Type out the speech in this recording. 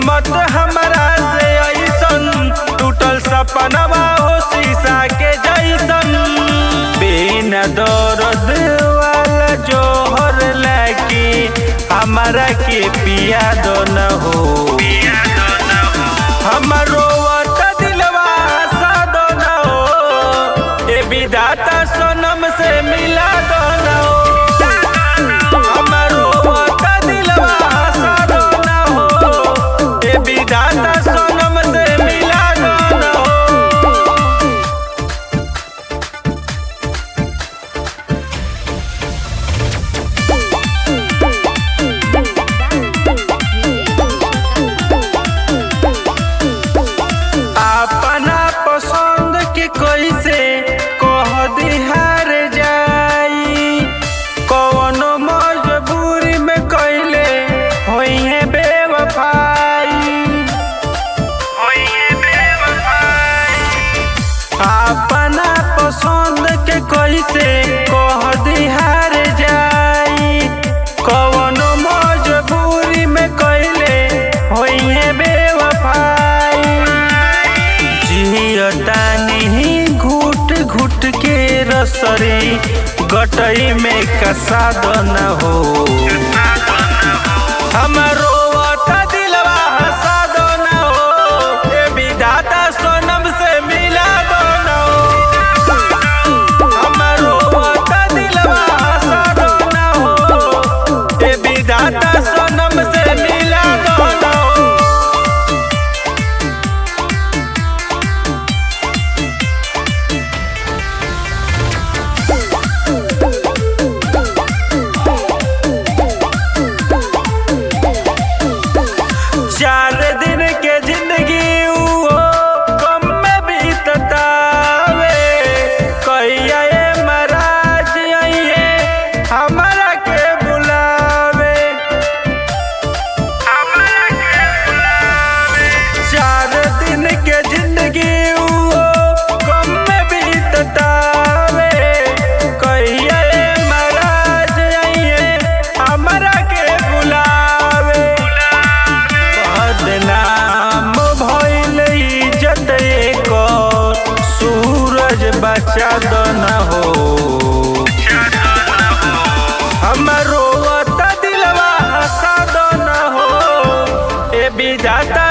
किस्मत हमरा से ऐसन टूटल सपनवा हो शीशा के जैसन। बिना दर्द वाला जोहर लाके हमरा के पिया दो न हो, हमरो दिलवा सादो न हो, ए विधाता सनम से मिला दो न हो। कैसे कह दिहार जाई कौनो मजबूरी में कैले होई है बेवफाई, अपना पसंद के कैसे कह दिहार जाई कौनो मजबूरी में कैले होई है बेवफाई। जियतानी घुट घुट के रसरी गटई में कसाद न हो, हमरो दिलवा हसाद न हो, ए विधाता सनम से मिला दो न हो। हमरो दिलवा हसाद न हो, ए विधाता सनम से मिला दो न हो। चार दिन के जिंदगी गम में बीततावे, कहिया ये महाराज आइए हमरा के बुलावे, चार दिन के जिंदगी गम में बीततावे, कहिया ये महाराज आइए हमरा के बुलावे। बदनाम भइल इज्जत एकर सूरज बचा दो न हो, हमरो दिलवा हंसा दो न हो, ए विधाता